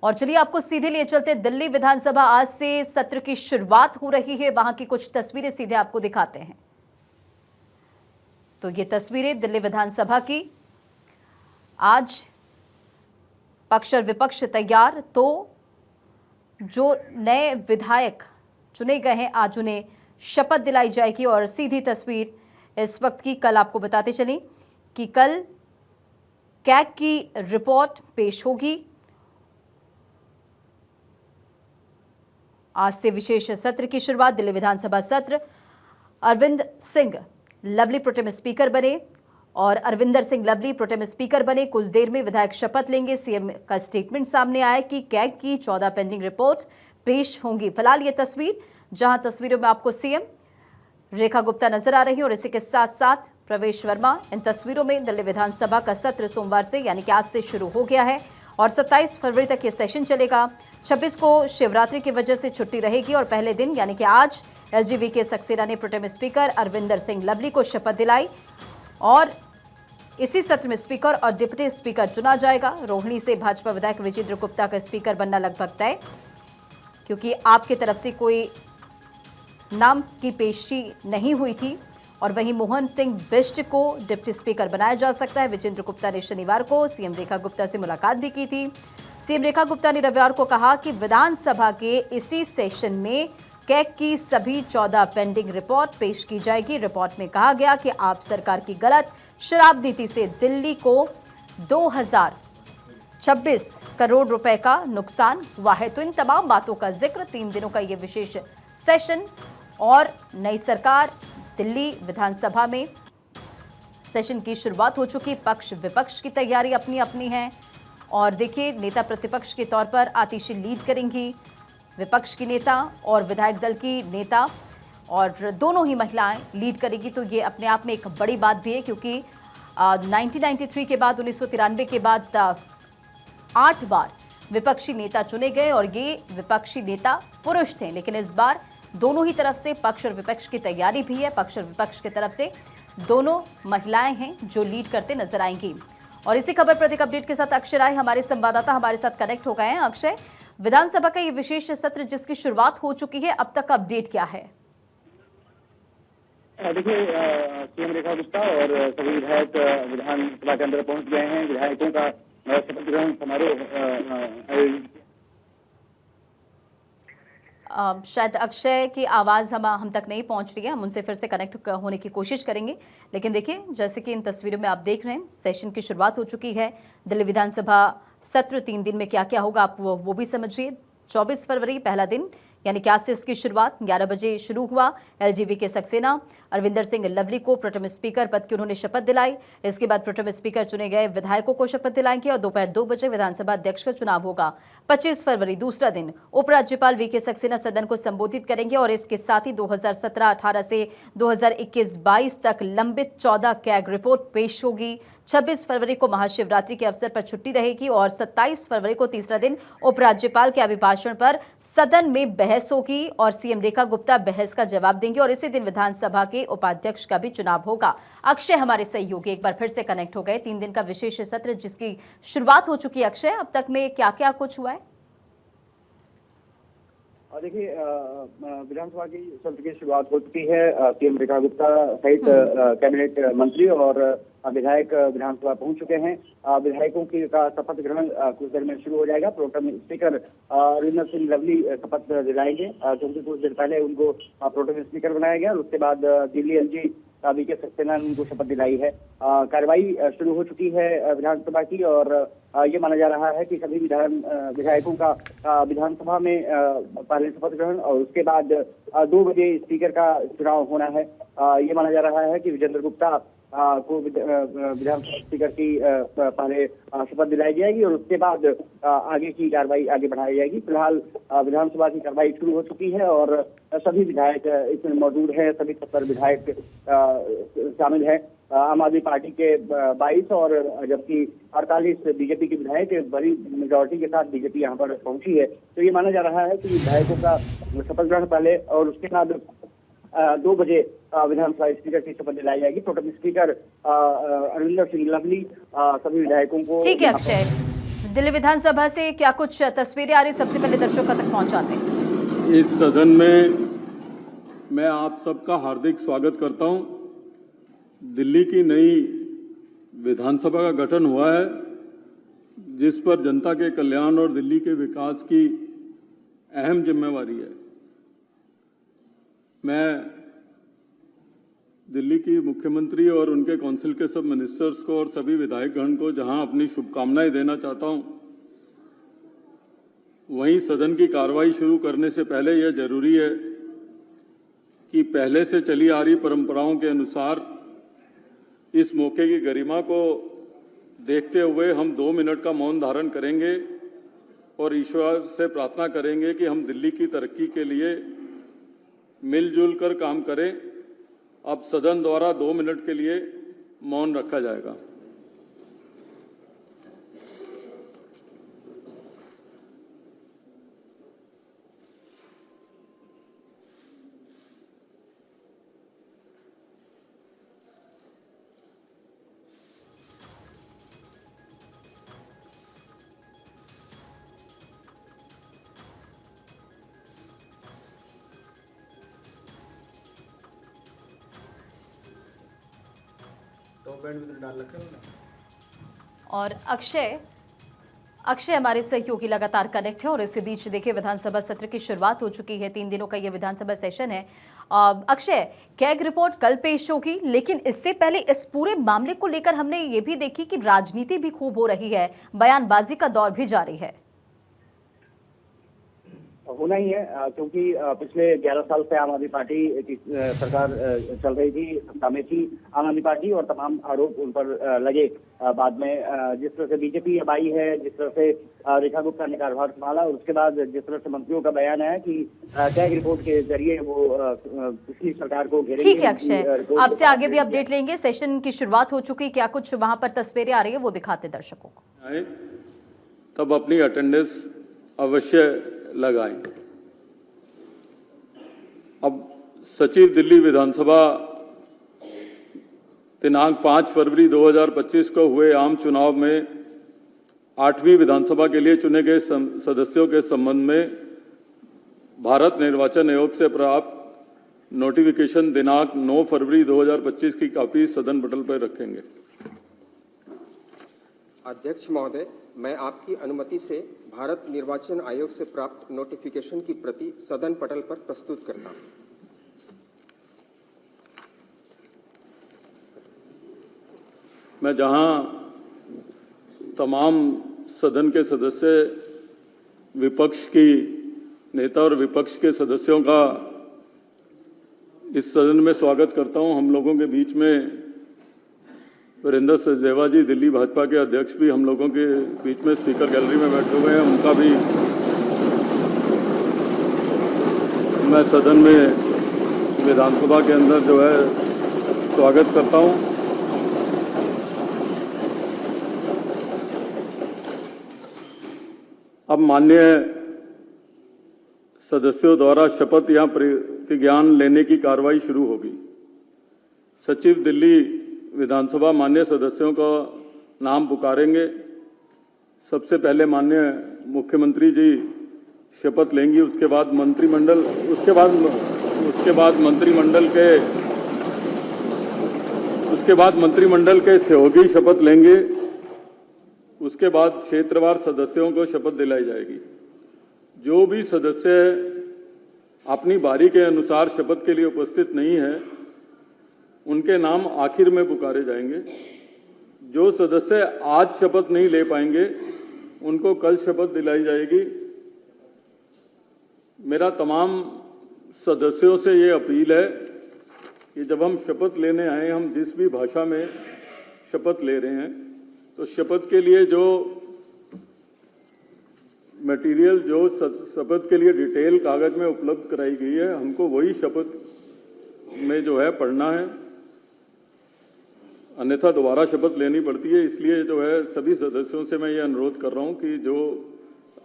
और चलिए आपको सीधे लिए चलते दिल्ली विधानसभा। आज से सत्र की शुरुआत हो रही है, वहां की कुछ तस्वीरें सीधे आपको दिखाते हैं। तो ये तस्वीरें दिल्ली विधानसभा की। आज पक्ष और विपक्ष तैयार, तो जो नए विधायक चुने गए हैं आज उन्हें शपथ दिलाई जाएगी। और सीधी तस्वीर इस वक्त की, कल आपको बताते चलें कि कल कैग की रिपोर्ट पेश होगी। आज से विशेष सत्र की शुरुआत। दिल्ली विधानसभा सत्र, अरविंद सिंह लवली प्रोटेम स्पीकर बने और अरविंदर सिंह लवली प्रोटेम स्पीकर बने। कुछ देर में विधायक शपथ लेंगे। सीएम का स्टेटमेंट सामने आया कि कैग की 14 पेंडिंग रिपोर्ट पेश होंगी। फिलहाल ये तस्वीर, जहां तस्वीरों में आपको सीएम रेखा गुप्ता नजर आ रही है और इसी के साथ साथ प्रवेश वर्मा। इन तस्वीरों में दिल्ली विधानसभा का सत्र सोमवार से यानी कि आज से शुरू हो गया है और 27 फरवरी तक ये सेशन चलेगा। 26 को शिवरात्रि की वजह से छुट्टी रहेगी और पहले दिन यानी कि आज एलजीवी सक्सेना ने प्रोटेम स्पीकर अरविंदर सिंह लवली को शपथ दिलाई और इसी सत्र में स्पीकर और डिप्टी स्पीकर चुना जाएगा। रोहिणी से भाजपा विधायक विजेंद्र गुप्ता का स्पीकर बनना लगभग तय, क्योंकि आपकी तरफ से कोई नाम की पेशी नहीं हुई थी। और वहीं मोहन सिंह बिष्ट को डिप्टी स्पीकर बनाया जा सकता है। विजेंद्र गुप्ता ने शनिवार को सीएम रेखा गुप्ता से मुलाकात भी की थी। सीएम रेखा गुप्ता ने रविवार को कहा कि विधानसभा के इसी सेशन में कैग की सभी 14 पेंडिंग रिपोर्ट पेश की जाएगी। रिपोर्ट में कहा गया कि आप सरकार की गलत शराब नीति से दिल्ली को 2026 करोड़ रुपए का नुकसान हुआ है। तो इन तमाम बातों का जिक्र, 3 दिनों का ये विशेष सेशन और नई सरकार, दिल्ली विधानसभा में सेशन की शुरुआत हो चुकी। पक्ष विपक्ष की तैयारी अपनी अपनी है और देखिए, नेता प्रतिपक्ष के तौर पर आतिशी लीड करेंगी, विपक्ष की नेता और विधायक दल की नेता और दोनों ही महिलाएं लीड करेगी। तो ये अपने आप में एक बड़ी बात भी है, क्योंकि 1993 के बाद, 1993 के बाद 8 बार विपक्षी नेता चुने गए और ये विपक्षी नेता पुरुष थे। लेकिन इस बार दोनों ही तरफ से पक्ष और विपक्ष की तैयारी भी है। पक्ष और विपक्ष की तरफ से दोनों महिलाएं हैं जो लीड करते नजर आएंगी। और इसी खबर पर अधिक अपडेट के साथ अक्षय राय हमारे संवाददाता हमारे साथ कनेक्ट हो गए हैं। अक्षय, विधानसभा का ये विशेष सत्र जिसकी शुरुआत हो चुकी है, अब तक अपडेट क्या है? देखिए, सीएम रेखा गुप्ता और सभी विधायक विधानसभा के अंदर पहुंच गए हैं। विधायकों का शपथ ग्रहण समारोह शायद अक्षय की आवाज़ हम तक नहीं पहुंच रही है। हम उनसे फिर से कनेक्ट होने की कोशिश करेंगे। लेकिन देखिए, जैसे कि इन तस्वीरों में आप देख रहे हैं, सेशन की शुरुआत हो चुकी है। दिल्ली विधानसभा सत्र 3 दिन में क्या क्या होगा आप वो भी समझिए। 24 फरवरी पहला दिन यानी कि आज से इसकी शुरुआत 11 बजे शुरू हुआ। एलजीवी सक्सेना अरविंदर सिंह लवली को प्रोटेम स्पीकर पद की उन्होंने शपथ दिलाई। इसके बाद प्रोटेम स्पीकर चुने गए विधायकों को शपथ दिलाएंगे और दोपहर 2 बजे विधानसभा अध्यक्ष का चुनाव होगा। 25 फरवरी दूसरा दिन उपराज्यपाल वीके सक्सेना सदन को संबोधित करेंगे और इसके साथ ही 2017-18 से 2021-22 तक लंबित 14 कैग रिपोर्ट पेश होगी। 26 फरवरी को महाशिवरात्रि के अवसर पर छुट्टी रहेगी और 27 फरवरी को तीसरा दिन उपराज्यपाल के अभिभाषण पर सदन में बहस होगी और सीएम रेखा गुप्ता बहस का जवाब देंगे और इसी दिन विधानसभा के उपाध्यक्ष का भी चुनाव होगा। अक्षय हमारे सहयोगी एक बार फिर से कनेक्ट हो गए। 3 दिन का विशेष सत्र जिसकी शुरुआत हो चुकी है। अक्षय, अब तक में क्या क्या कुछ हुआ है? देखिए, विधानसभा की सत्र की शुरुआत हो चुकी है। सीएम रेखा गुप्ता सहित कैबिनेट मंत्री और विधायक विधानसभा पहुंच चुके हैं। विधायकों की का शपथ ग्रहण कुछ देर में शुरू हो जाएगा। प्रोटेम स्पीकर अरविंदर सिंह लवली शपथ दिलाएंगे, क्योंकि कुछ देर पहले उनको प्रोटेम स्पीकर बनाया गया और उसके बाद दिल्ली एलजी वीके सक्सेना ने उनको शपथ दिलाई है। कार्रवाई शुरू हो चुकी है विधानसभा की और ये माना जा रहा है कि सभी विधायकों का विधानसभा में पहले शपथ ग्रहण और उसके बाद 2 बजे स्पीकर का चुनाव होना है। ये माना जा रहा है कि विजेंद्र गुप्ता को विधानसभा स्पीकर की पहले शपथ दिलाई जाएगी और उसके बाद आगे की कार्रवाई आगे बढ़ाई जाएगी। फिलहाल विधानसभा की कार्रवाई शुरू हो चुकी है और सभी विधायक इसमें मौजूद हैं। सभी 70 विधायक शामिल हैं। आम आदमी पार्टी के 22 और जबकि 48 बीजेपी के विधायक बड़ी मेजोरिटी के साथ बीजेपी यहाँ पर पहुंची है। तो ये माना जा रहा है कि विधायकों का शपथ ग्रहण पहले और उसके बाद 2 बजे विधानसभा स्पीकर की शपथ दिलाई जाएगी। प्रोटेम स्पीकर अरविंदर सिंह लवली सभी विधायकों को। ठीक है अक्षय, दिल्ली विधानसभा से क्या कुछ तस्वीरें आ रही, सबसे पहले दर्शकों तक पहुंचाते हैं। इस सदन में मैं आप सबका हार्दिक स्वागत करता हूं। दिल्ली की नई विधानसभा का गठन हुआ है, जिस पर जनता के कल्याण और दिल्ली के विकास की अहम जिम्मेवारी है। मैं दिल्ली की मुख्यमंत्री और उनके काउंसिल के सब मिनिस्टर्स को और सभी विधायकगण को जहां अपनी शुभकामनाएं देना चाहता हूं, वहीं सदन की कार्रवाई शुरू करने से पहले यह जरूरी है कि पहले से चली आ रही परंपराओं के अनुसार इस मौके की गरिमा को देखते हुए हम 2 मिनट का मौन धारण करेंगे और ईश्वर से प्रार्थना करेंगे कि हम दिल्ली की तरक्की के लिए मिलजुल कर काम करें। अब सदन द्वारा 2 मिनट के लिए मौन रखा जाएगा। और अक्षय हमारे सहयोगी लगातार कनेक्ट है और इसी बीच देखिए विधानसभा सत्र की शुरुआत हो चुकी है। 3 दिनों का ये विधानसभा सेशन है। अक्षय, कैग रिपोर्ट कल पेश होगी, लेकिन इससे पहले इस पूरे मामले को लेकर हमने ये भी देखी कि राजनीति भी खूब हो रही है, बयानबाजी का दौर भी जारी है। होना ही है, क्योंकि पिछले 11 साल से आम आदमी पार्टी की सरकार चल रही थी, सत्ता में थी आम आदमी पार्टी, और तमाम आरोप उन पर लगे। बाद में जिस तरह से बीजेपी अब आई है, जिस तरह से रेखा गुप्ता ने कार्यभार संभाला, और उसके बाद जिस तरह से मंत्रियों का बयान है कि कैग रिपोर्ट के जरिए वो पिछली सरकार को घेरेंगे। ठीक है अक्षय, आपसे आगे भी अपडेट लेंगे। सेशन की शुरुआत हो चुकी, क्या कुछ वहां पर तस्वीरें आ रही है वो दिखाते दर्शकों को। तब अपनी अटेंडेंस अवश्य लगाएं। अब सचिव दिल्ली विधानसभा दिनांक 5 फरवरी 2025 को हुए आम चुनाव में 8वीं विधानसभा के लिए चुने गए सदस्यों के संबंध में भारत निर्वाचन आयोग से प्राप्त नोटिफिकेशन दिनांक 9 फरवरी 2025 की कॉपी सदन पटल पर रखेंगे। अध्यक्ष महोदय, मैं आपकी अनुमति से भारत निर्वाचन आयोग से प्राप्त नोटिफिकेशन की प्रति सदन पटल पर प्रस्तुत करता हूं। मैं जहां तमाम सदन के सदस्य, विपक्ष की नेता और विपक्ष के सदस्यों का इस सदन में स्वागत करता हूं, हम लोगों के बीच में वीरेंद्र सचदेवा जी, दिल्ली भाजपा के अध्यक्ष, भी हम लोगों के बीच में स्पीकर गैलरी में बैठे हुए हैं। उनका भी मैं सदन में विधानसभा के अंदर जो है स्वागत करता हूं। अब माननीय सदस्यों द्वारा शपथ या प्रतिज्ञान लेने की कार्रवाई शुरू होगी। सचिव दिल्ली विधानसभा माननीय सदस्यों का नाम पुकारेंगे। सबसे पहले माननीय मुख्यमंत्री जी शपथ लेंगी, उसके बाद मंत्रिमंडल के सहयोगी शपथ लेंगे। उसके बाद क्षेत्रवार सदस्यों को शपथ दिलाई जाएगी। जो भी सदस्य अपनी बारी के अनुसार शपथ के लिए उपस्थित नहीं है, उनके नाम आखिर में पुकारे जाएंगे। जो सदस्य आज शपथ नहीं ले पाएंगे, उनको कल शपथ दिलाई जाएगी। मेरा तमाम सदस्यों से ये अपील है कि जब हम शपथ लेने आए, हम जिस भी भाषा में शपथ ले रहे हैं, तो शपथ के लिए जो मटेरियल, जो शपथ के लिए डिटेल कागज में उपलब्ध कराई गई है, हमको वही शपथ में जो है पढ़ना है, अन्यथा दोबारा शपथ लेनी पड़ती है। इसलिए जो है सभी सदस्यों से मैं ये अनुरोध कर रहा हूँ कि जो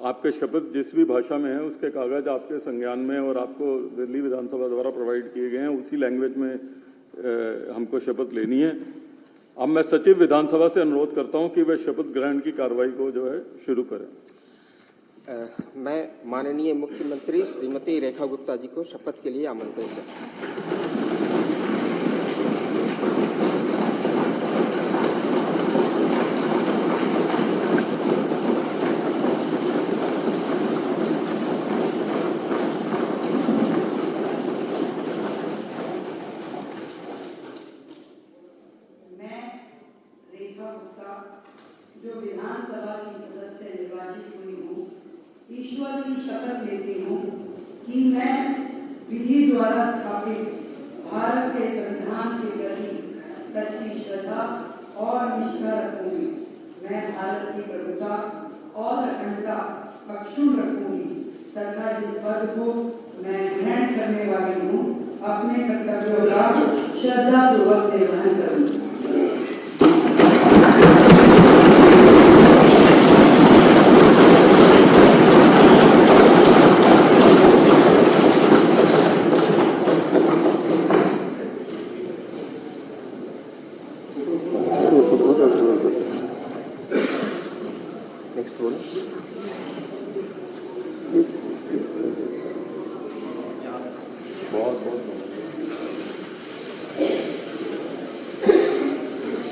आपके शपथ जिस भी भाषा में है, उसके कागज आपके संज्ञान में और आपको दिल्ली विधानसभा द्वारा प्रोवाइड किए गए हैं, उसी लैंग्वेज में हमको शपथ लेनी है। अब मैं सचिव विधानसभा से अनुरोध करता हूं कि वे शपथ ग्रहण की कार्रवाई को जो है शुरू करें। मैं माननीय मुख्यमंत्री श्रीमती रेखा गुप्ता जी को शपथ के लिए आमंत्रित करता हूं। जो विधानसभा की सदस्य निर्वाचित हुई हूँ, ईश्वर की शपथ लेती हूँ कि मैं विधि द्वारा स्थापित भारत के संविधान के प्रति सच्ची श्रद्धा और निष्ठा रखूंगी। मैं भारत की प्रभुता और अखंडता अक्षुण्ण रखूंगी तथा जिस पद को मैं ग्रहण करने वाली हूँ, अपने कर्तव्यों का श्रद्धापूर्वक निर्वहन करूंगी। नेक्स्ट बोलो। बहुत बहुत